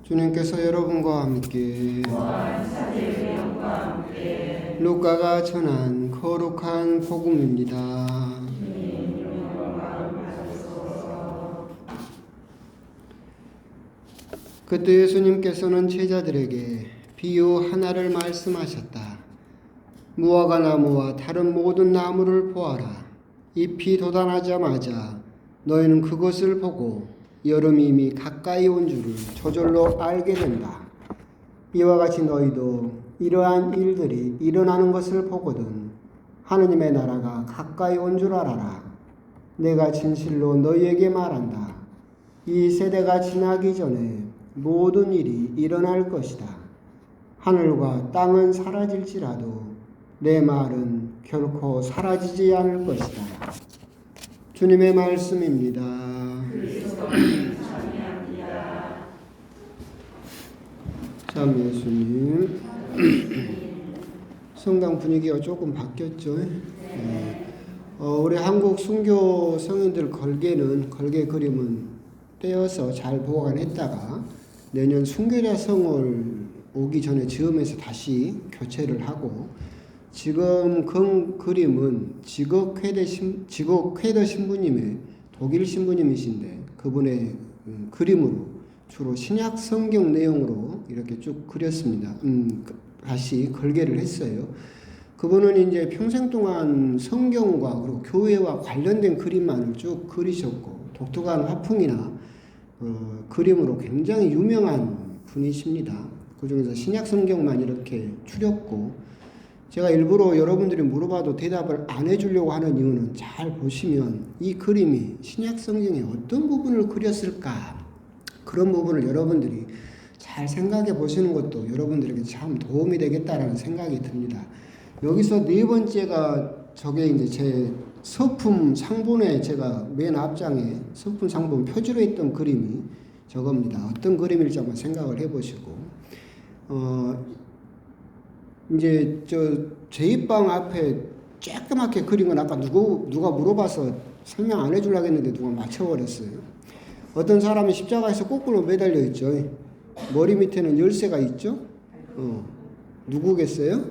주님께서 여러분과 함께 루카가 전한 거룩한 복음입니다. 그때 예수님께서는 제자들에게 비유 하나를 말씀하셨다. 무화과 나무와 다른 모든 나무를 보아라. 잎이 돋아나자마자 너희는 그것을 보고 여름이 이미 가까이 온 줄을 저절로 알게 된다. 이와 같이 너희도 이러한 일들이 일어나는 것을 보거든 하느님의 나라가 가까이 온 줄 알아라. 내가 진실로 너희에게 말한다. 이 세대가 지나기 전에 모든 일이 일어날 것이다. 하늘과 땅은 사라질지라도 내 말은 결코 사라지지 않을 것이다. 주님의 말씀입니다. 참 예수님. 성당 분위기가 조금 바뀌었죠. 우리 한국 순교 성인들 걸개 그림은 떼어서 잘 보관했다가 내년 순교자 성을 오기 전에 즈음에서 다시 교체를 하고, 지금 그 그림은 지극회대 신부님의 독일 신부님이신데 그분의 그림으로 주로 신약 성경 내용으로 이렇게 쭉 그렸습니다. 다시 걸개를 했어요. 그분은 이제 평생 동안 성경과 그리고 교회와 관련된 그림만을 쭉 그리셨고, 독특한 화풍이나 그림으로 굉장히 유명한 분이십니다. 그 중에서 신약 성경만 이렇게 추렸고, 제가 일부러 여러분들이 물어봐도 대답을 안 해주려고 하는 이유는 잘 보시면 이 그림이 신약 성경의 어떤 부분을 그렸을까, 그런 부분을 여러분들이 잘 생각해 보시는 것도 여러분들에게 참 도움이 되겠다라는 생각이 듭니다. 여기서 네 번째가 저게 이제 제 서품 상본에 제가 맨 앞장에 서품 상본 표지로 했던 그림이 저겁니다. 어떤 그림일지 한번 생각을 해보시고, 이제 저 제2방 앞에 쬐끄맣게 그린 건 아까 누가 물어봐서 설명 안 해주려고 했는데 누가 맞춰버렸어요. 어떤 사람이 십자가에서 거꾸로 매달려 있죠. 머리 밑에는 열쇠가 있죠. 누구겠어요?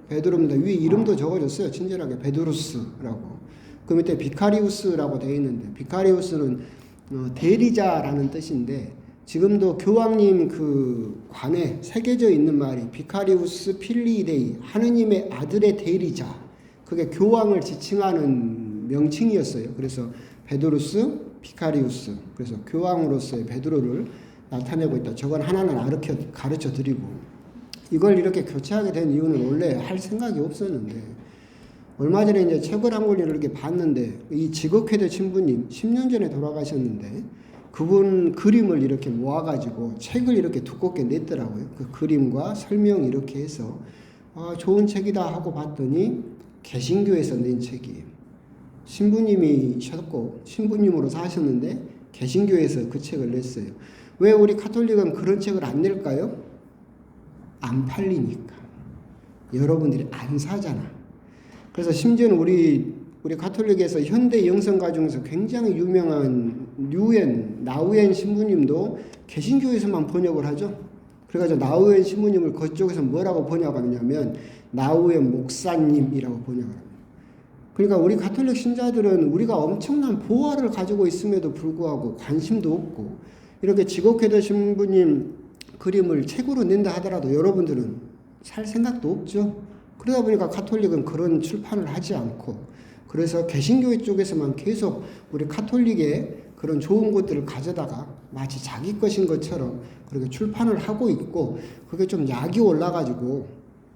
베드로입니다. 위에 이름도 적어줬어요. 친절하게 베드로스라고. 그 밑에 비카리우스라고 되어 있는데, 비카리우스는 대리자라는 뜻인데, 지금도 교황님 그 관에 새겨져 있는 말이 비카리우스 필리데이, 하느님의 아들의 대리자. 그게 교황을 지칭하는 명칭이었어요. 그래서 베드로스, 비카리우스. 그래서 교황으로서의 베드로를 나타내고 있다. 저건 하나는 가르쳐 드리고, 이걸 이렇게 교체하게 된 이유는 원래 할 생각이 없었는데, 얼마 전에 이제 책을 한 권을 이렇게 봤는데, 이 지극회대 신부님 10년 전에 돌아가셨는데 그분 그림을 이렇게 모아가지고 책을 이렇게 두껍게 냈더라고요. 그 그림과 설명 이렇게 해서 좋은 책이다 하고 봤더니 개신교에서 낸 책이에요. 신부님이셨고 신부님으로 사셨는데 개신교에서 그 책을 냈어요. 왜 우리 가톨릭은 그런 책을 안 낼까요? 안 팔리니까. 여러분들이 안 사잖아. 그래서 심지어는 우리 가톨릭에서 현대 영성가 중에서 굉장히 유명한 나우엔 신부님도 개신교에서만 번역을 하죠. 그래가지고 나우엔 신부님을 그쪽에서 뭐라고 번역하냐면 나우엔 목사님이라고 번역을 합니다. 그러니까 우리 가톨릭 신자들은 우리가 엄청난 보화를 가지고 있음에도 불구하고 관심도 없고, 이렇게 지극회대 신부님 그림을 책으로 낸다 하더라도 여러분들은 살 생각도 없죠. 그러다 보니까 가톨릭은 그런 출판을 하지 않고, 그래서 개신교회 쪽에서만 계속 우리 가톨릭의 그런 좋은 것들을 가져다가 마치 자기 것인 것처럼 그렇게 출판을 하고 있고, 그게 좀 약이 올라가지고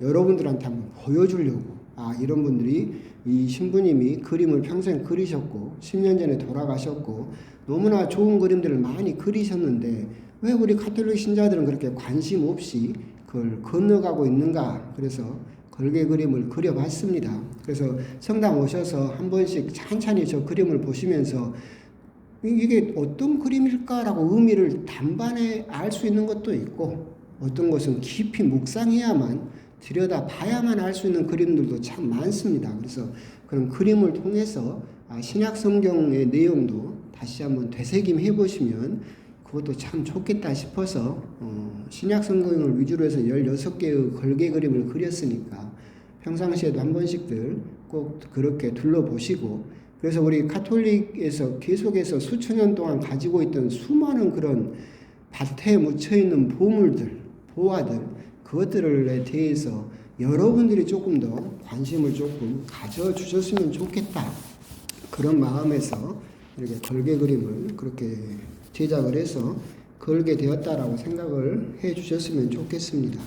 여러분들한테 한번 보여주려고, 이런 분들이 이 신부님이 그림을 평생 그리셨고 10년 전에 돌아가셨고 너무나 좋은 그림들을 많이 그리셨는데 왜 우리 가톨릭 신자들은 그렇게 관심 없이 그걸 건너가고 있는가. 그래서 걸개 그림을 그려봤습니다. 그래서 성당 오셔서 한 번씩 찬찬히 저 그림을 보시면서 이게 어떤 그림일까라고 의미를 단번에 알 수 있는 것도 있고, 어떤 것은 깊이 묵상해야만, 들여다 봐야만 알 수 있는 그림들도 참 많습니다. 그래서 그런 그림을 통해서 신약 성경의 내용도 다시 한번 되새김해 보시면 그것도 참 좋겠다 싶어서 신약 성경을 위주로 해서 16개의 걸개 그림을 그렸으니까 평상시에도 한 번씩들 꼭 그렇게 둘러보시고, 그래서 우리 가톨릭에서 계속해서 수천 년 동안 가지고 있던 수많은 그런 밭에 묻혀있는 보물들, 보화들, 그것들에 대해서 여러분들이 조금 더 관심을 조금 가져주셨으면 좋겠다. 그런 마음에서 이렇게 걸개 그림을 그렇게 제작을 해서 걸게 되었다라고 생각을 해 주셨으면 좋겠습니다.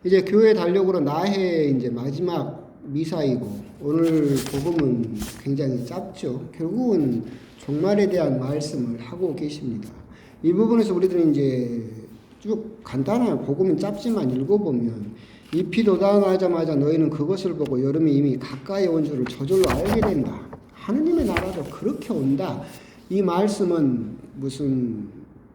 이제 교회 달력으로 나해 이제 마지막 미사이고, 오늘 복음은 굉장히 짧죠. 결국은 종말에 대한 말씀을 하고 계십니다. 이 부분에서 우리들은 이제 쭉 간단한 복음은 짧지만 읽어보면, 잎이 돋아나자마자 너희는 그것을 보고 여름이 이미 가까이 온 줄을 저절로 알게 된다. 하느님의 나라도 그렇게 온다. 이 말씀은 무슨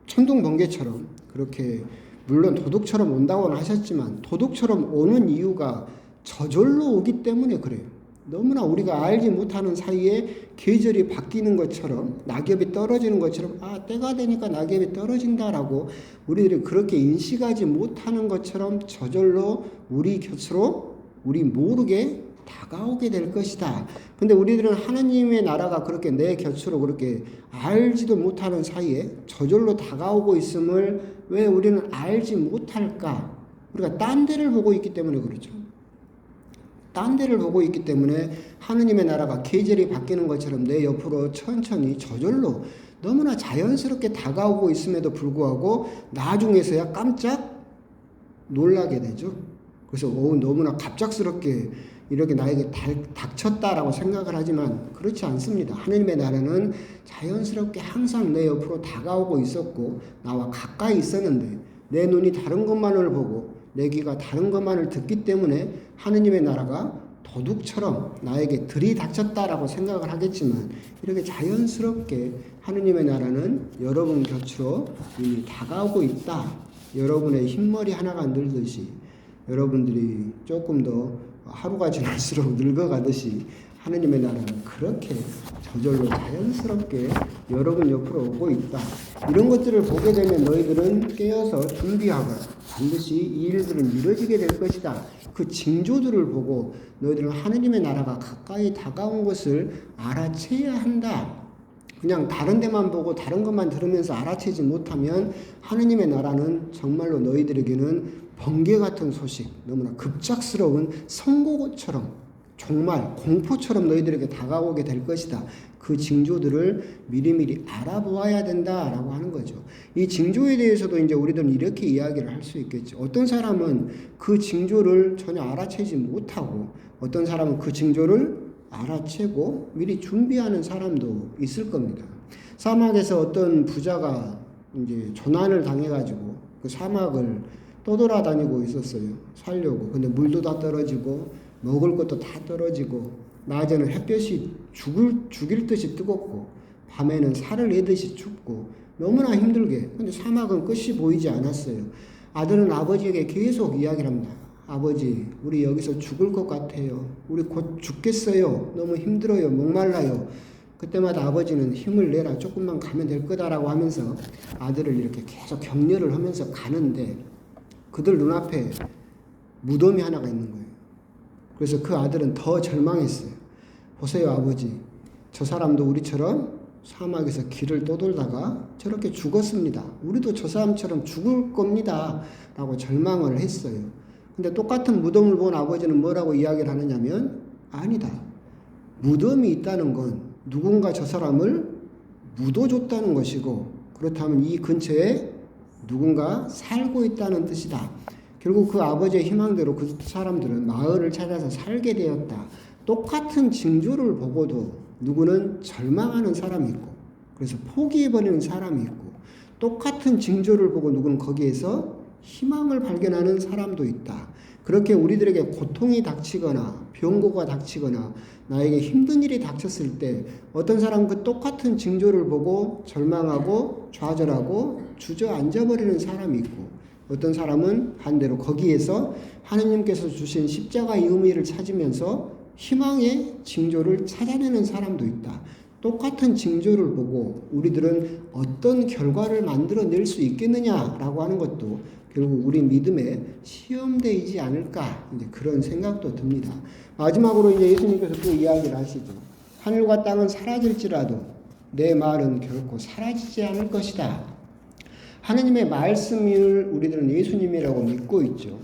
천둥 번개처럼 그렇게, 물론 도둑처럼 온다고는 하셨지만 도둑처럼 오는 이유가 저절로 오기 때문에 그래요. 너무나 우리가 알지 못하는 사이에 계절이 바뀌는 것처럼, 낙엽이 떨어지는 것처럼, 때가 되니까 낙엽이 떨어진다라고 우리들이 그렇게 인식하지 못하는 것처럼 저절로 우리 곁으로 우리 모르게 다가오게 될 것이다. 근데 우리들은 하나님의 나라가 그렇게 내 곁으로 그렇게 알지도 못하는 사이에 저절로 다가오고 있음을 왜 우리는 알지 못할까? 우리가 딴 데를 보고 있기 때문에 그렇죠. 딴 데를 보고 있기 때문에 하느님의 나라가 계절이 바뀌는 것처럼 내 옆으로 천천히 저절로 너무나 자연스럽게 다가오고 있음에도 불구하고 나중에서야 깜짝 놀라게 되죠. 그래서 너무나 갑작스럽게 이렇게 나에게 닥쳤다라고 생각을 하지만 그렇지 않습니다. 하느님의 나라는 자연스럽게 항상 내 옆으로 다가오고 있었고 나와 가까이 있었는데, 내 눈이 다른 것만을 보고 내 귀가 다른 것만을 듣기 때문에 하느님의 나라가 도둑처럼 나에게 들이닥쳤다라고 생각을 하겠지만, 이렇게 자연스럽게 하느님의 나라는 여러분 곁으로 이미 다가오고 있다. 여러분의 흰머리 하나가 늘듯이 여러분들이 조금 더 하루가 지날수록 늙어가듯이 하느님의 나라는 그렇게 저절로 자연스럽게 여러분 옆으로 오고 있다. 이런 것들을 보게 되면 너희들은 깨어서 준비하고 반드시 이 일들은 이루어지게 될 것이다. 그 징조들을 보고 너희들은 하느님의 나라가 가까이 다가온 것을 알아채야 한다. 그냥 다른 데만 보고 다른 것만 들으면서 알아채지 못하면 하느님의 나라는 정말로 너희들에게는 번개 같은 소식, 너무나 급작스러운 선고처럼, 정말 공포처럼 너희들에게 다가오게 될 것이다. 그 징조들을 미리미리 알아보아야 된다라고 하는 거죠. 이 징조에 대해서도 이제 우리들은 이렇게 이야기를 할 수 있겠죠. 어떤 사람은 그 징조를 전혀 알아채지 못하고, 어떤 사람은 그 징조를 알아채고 미리 준비하는 사람도 있을 겁니다. 사막에서 어떤 부자가 이제 조난을 당해가지고 그 사막을 떠돌아다니고 있었어요. 살려고. 근데 물도 다 떨어지고 먹을 것도 다 떨어지고, 낮에는 햇볕이 죽일 듯이 뜨겁고 밤에는 살을 내듯이 춥고 너무나 힘들게. 근데 사막은 끝이 보이지 않았어요. 아들은 아버지에게 계속 이야기를 합니다. 아버지, 우리 여기서 죽을 것 같아요. 우리 곧 죽겠어요. 너무 힘들어요. 목말라요. 그때마다 아버지는 힘을 내라. 조금만 가면 될 거다라고 하면서 아들을 이렇게 계속 격려를 하면서 가는데, 그들 눈앞에 무덤이 하나가 있는 거예요. 그래서 그 아들은 더 절망했어요. 보세요, 아버지. 저 사람도 우리처럼 사막에서 길을 떠돌다가 저렇게 죽었습니다. 우리도 저 사람처럼 죽을 겁니다. 라고 절망을 했어요. 근데 똑같은 무덤을 본 아버지는 뭐라고 이야기를 하느냐면, 아니다. 무덤이 있다는 건 누군가 저 사람을 묻어줬다는 것이고, 그렇다면 이 근처에 누군가 살고 있다는 뜻이다. 결국 그 아버지의 희망대로 그 사람들은 마을을 찾아서 살게 되었다. 똑같은 징조를 보고도 누구는 절망하는 사람이 있고, 그래서 포기해버리는 사람이 있고, 똑같은 징조를 보고 누구는 거기에서 희망을 발견하는 사람도 있다. 그렇게 우리들에게 고통이 닥치거나 병고가 닥치거나 나에게 힘든 일이 닥쳤을 때 어떤 사람은 그 똑같은 징조를 보고 절망하고 좌절하고 주저앉아버리는 사람이 있고, 어떤 사람은 반대로 거기에서 하느님께서 주신 십자가의 의미를 찾으면서 희망의 징조를 찾아내는 사람도 있다. 똑같은 징조를 보고 우리들은 어떤 결과를 만들어낼 수 있겠느냐라고 하는 것도 결국 우리 믿음에 시험되지 않을까 이제 그런 생각도 듭니다. 마지막으로 이제 예수님께서 또 이야기를 하시죠. 하늘과 땅은 사라질지라도 내 말은 결코 사라지지 않을 것이다. 하느님의 말씀을 우리들은 예수님이라고 믿고 있죠.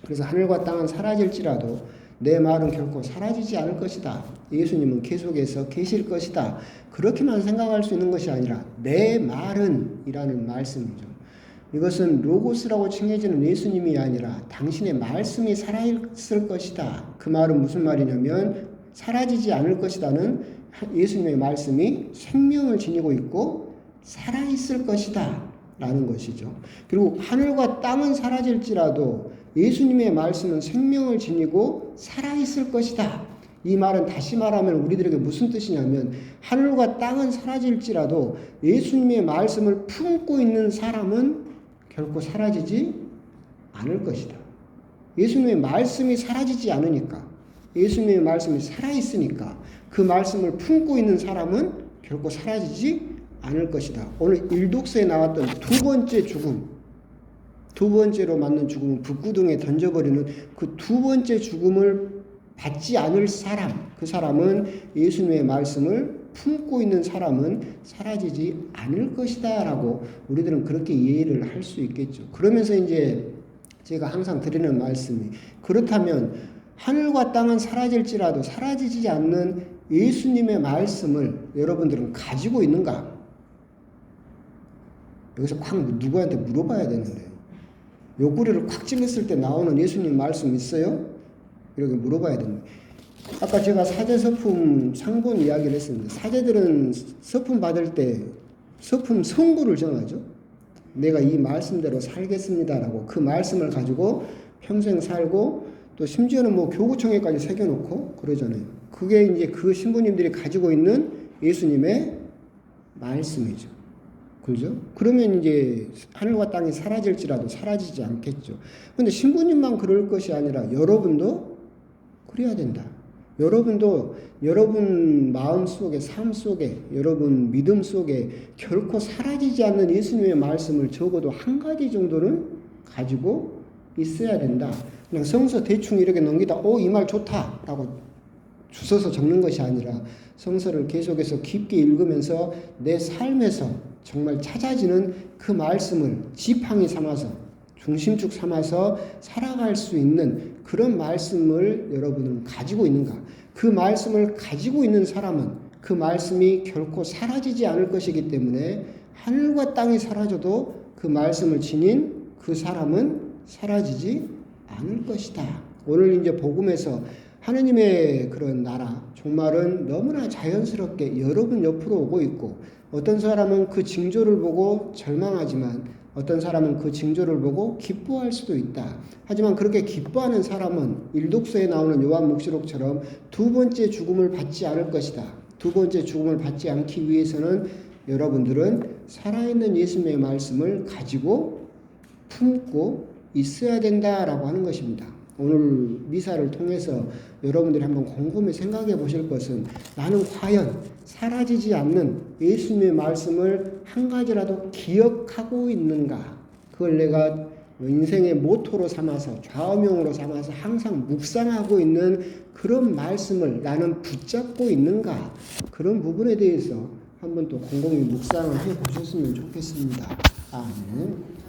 그래서 하늘과 땅은 사라질지라도 내 말은 결코 사라지지 않을 것이다. 예수님은 계속해서 계실 것이다. 그렇게만 생각할 수 있는 것이 아니라 내 말은 이라는 말씀이죠. 이것은 로고스라고 칭해지는 예수님이 아니라 당신의 말씀이 살아있을 것이다. 그 말은 무슨 말이냐면 사라지지 않을 것이다는 예수님의 말씀이 생명을 지니고 있고 살아있을 것이다 라는 것이죠. 그리고 하늘과 땅은 사라질지라도 예수님의 말씀은 생명을 지니고 살아있을 것이다. 이 말은 다시 말하면 우리들에게 무슨 뜻이냐면 하늘과 땅은 사라질지라도 예수님의 말씀을 품고 있는 사람은 결코 사라지지 않을 것이다. 예수님의 말씀이 사라지지 않으니까, 예수님의 말씀이 살아있으니까 그 말씀을 품고 있는 사람은 결코 사라지지 않을 것이다. 오늘 일독서에 나왔던 두 번째 죽음, 두 번째로 맞는 죽음은 북구덩이에 던져버리는 그 두 번째 죽음을 받지 않을 사람, 그 사람은 예수님의 말씀을 품고 있는 사람은 사라지지 않을 것이다 라고 우리들은 그렇게 이해를 할 수 있겠죠. 그러면서 이제 제가 항상 드리는 말씀이 그렇다면 하늘과 땅은 사라질지라도 사라지지 않는 예수님의 말씀을 여러분들은 가지고 있는가? 여기서 콱 누구한테 물어봐야 되는데 옆구리를 콱 찔렀을 때 나오는 예수님 말씀 있어요? 이렇게 물어봐야 됩니다. 아까 제가 사제 서품 상본 이야기를 했습니다. 사제들은 서품 받을 때 서품 성구를 정하죠. 내가 이 말씀대로 살겠습니다라고 그 말씀을 가지고 평생 살고 또 심지어는 뭐 교구청에까지 새겨놓고 그러잖아요. 그게 이제 그 신부님들이 가지고 있는 예수님의 말씀이죠. 그죠? 그러면 이제 하늘과 땅이 사라질지라도 사라지지 않겠죠. 근데 신부님만 그럴 것이 아니라 여러분도 그래야 된다. 여러분도 여러분 마음 속에, 삶 속에, 여러분 믿음 속에 결코 사라지지 않는 예수님의 말씀을 적어도 한 가지 정도는 가지고 있어야 된다. 그냥 성서 대충 이렇게 넘기다, 이 말 좋다 라고 주워서 적는 것이 아니라 성서를 계속해서 깊게 읽으면서 내 삶에서 정말 찾아지는 그 말씀을 지팡이 삼아서 중심축 삼아서 살아갈 수 있는 그런 말씀을 여러분은 가지고 있는가? 그 말씀을 가지고 있는 사람은 그 말씀이 결코 사라지지 않을 것이기 때문에 하늘과 땅이 사라져도 그 말씀을 지닌 그 사람은 사라지지 않을 것이다. 오늘 이제 복음에서 하느님의 그런 나라, 종말은 너무나 자연스럽게 여러분 옆으로 오고 있고 어떤 사람은 그 징조를 보고 절망하지만 어떤 사람은 그 징조를 보고 기뻐할 수도 있다. 하지만 그렇게 기뻐하는 사람은 일독서에 나오는 요한묵시록처럼 두 번째 죽음을 받지 않을 것이다. 두 번째 죽음을 받지 않기 위해서는 여러분들은 살아있는 예수님의 말씀을 가지고 품고 있어야 된다라고 하는 것입니다. 오늘 미사를 통해서 여러분들이 한번 곰곰이 생각해 보실 것은 나는 과연 사라지지 않는 예수님의 말씀을 한 가지라도 기억하고 있는가? 그걸 내가 인생의 모토로 삼아서 좌우명으로 삼아서 항상 묵상하고 있는 그런 말씀을 나는 붙잡고 있는가? 그런 부분에 대해서 한번 또 곰곰이 묵상을 해 보셨으면 좋겠습니다. 아멘.